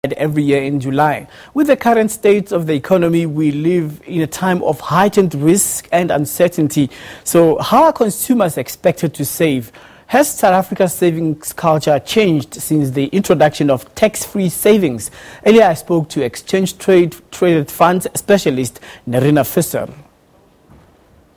every year in July. With the current state of the economy, we live in a time of heightened risk and uncertainty. So how are consumers expected to save? Has South Africa's savings culture changed since the introduction of tax-free savings? Earlier I spoke to exchange-traded funds specialist Nerrina Visser.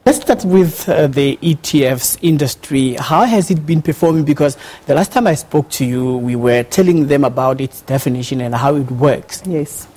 Let's start with the ETFs industry. How has it been performing? Because the last time I spoke to you, we were telling them about its definition and how it works. Yes.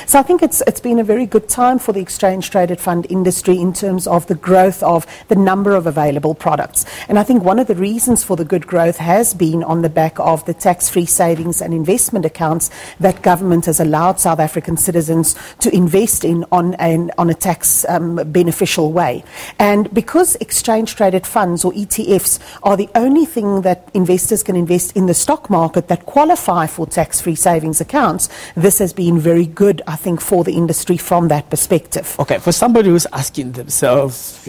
So I think it's been a very good time for the exchange-traded fund industry in terms of the growth of the number of available products. And I think one of the reasons for the good growth has been on the back of the tax-free savings and investment accounts that government has allowed South African citizens to invest in on a tax beneficial way. And because exchange-traded funds or ETFs are the only thing that investors can invest in the stock market that qualify for tax-free savings accounts, this has been very good, I think, for the industry from that perspective. Okay, for somebody who's asking themselves,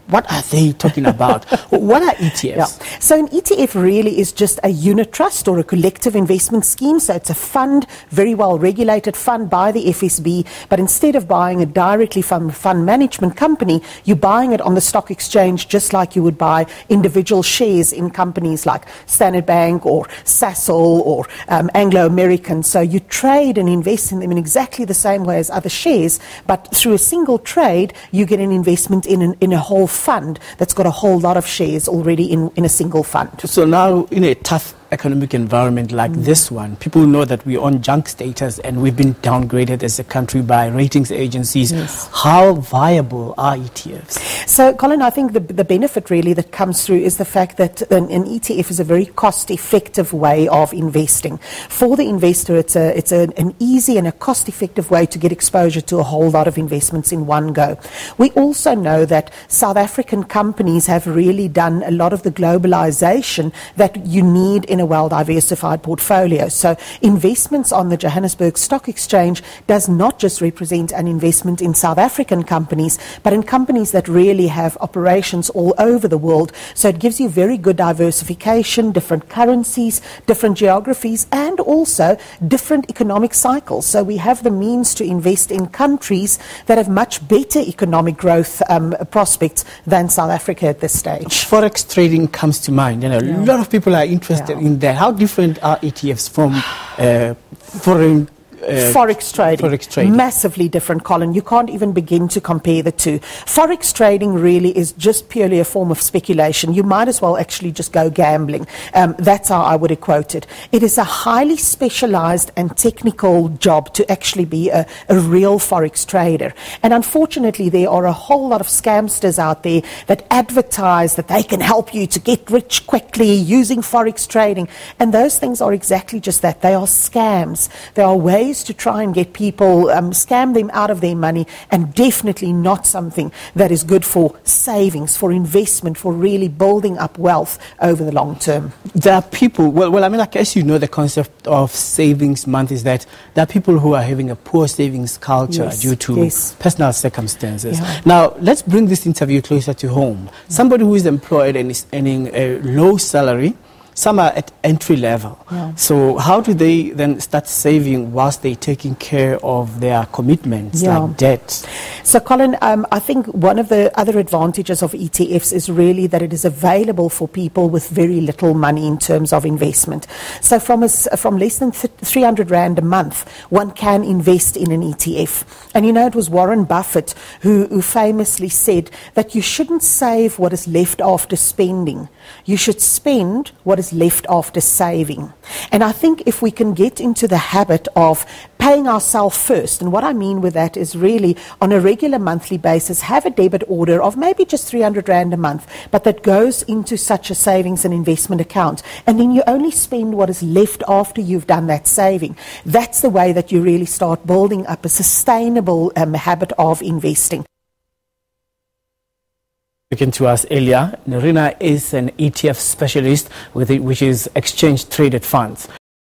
what are they talking about? What are ETFs? Yeah. So an ETF really is just a unit trust or a collective investment scheme. So it's a fund, very well regulated fund by the FSB, but instead of buying it directly from a fund management company, you're buying it on the stock exchange just like you would buy individual shares in companies like Standard Bank or Sasol or Anglo American. So you trade and invest in them in exactly the same way as other shares, but through a single trade, you get an investment in a whole fund that's got a whole lot of shares already in a single fund. So now, in a tough economic environment like this one, people know that we're on junk status and we've been downgraded as a country by ratings agencies. Yes. How viable are ETFs? So, Colin, I think the benefit really that comes through is the fact that an ETF is a very cost-effective way of investing. For the investor, it's an easy and a cost-effective way to get exposure to a whole lot of investments in one go. We also know that South African companies have really done a lot of the globalization that you need in a well-diversified portfolio. So investments on the Johannesburg Stock Exchange does not just represent an investment in South African companies, but in companies that really have operations all over the world. So it gives you very good diversification, different currencies, different geographies, and also different economic cycles. So we have the means to invest in countries that have much better economic growth prospects than South Africa at this stage. Forex trading comes to mind. A lot of people are interested in that. How different are ETFs from foreign Forex trading, massively different, Colin. You can't even begin to compare the two. Forex trading really is just purely a form of speculation. You might as well actually just go gambling. That's how I would have quoted. It is a highly specialized and technical job to actually be a real Forex trader. And unfortunately, there are a whole lot of scamsters out there that advertise that they can help you to get rich quickly using Forex trading. And those things are exactly just that. They are scams. They are ways to try and get people, scam them out of their money, and definitely not something that is good for savings, for investment, for really building up wealth over the long term. There are people, well, I mean, I guess you know the concept of savings month is that there are people who are having a poor savings culture due to personal circumstances. Yeah. Now, let's bring this interview closer to home. Somebody who is employed and is earning a low salary, some are at entry level. Yeah. So how do they then start saving whilst they're taking care of their commitments like debt? So, Colin, I think one of the other advantages of ETFs is really that it is available for people with very little money in terms of investment. So from less than 300 Rand a month, one can invest in an ETF. And it was Warren Buffett who famously said that you shouldn't save what is left after spending. You should spend what is left after saving. And I think if we can get into the habit of paying ourselves first, and what I mean with that is really on a regular monthly basis, have a debit order of maybe just 300 Rand a month, but that goes into such a savings and investment account. And then you only spend what is left after you've done that saving. That's the way that you really start building up a sustainable habit of investing. Speaking to us earlier, Nerrina is an ETF specialist which is exchange-traded funds.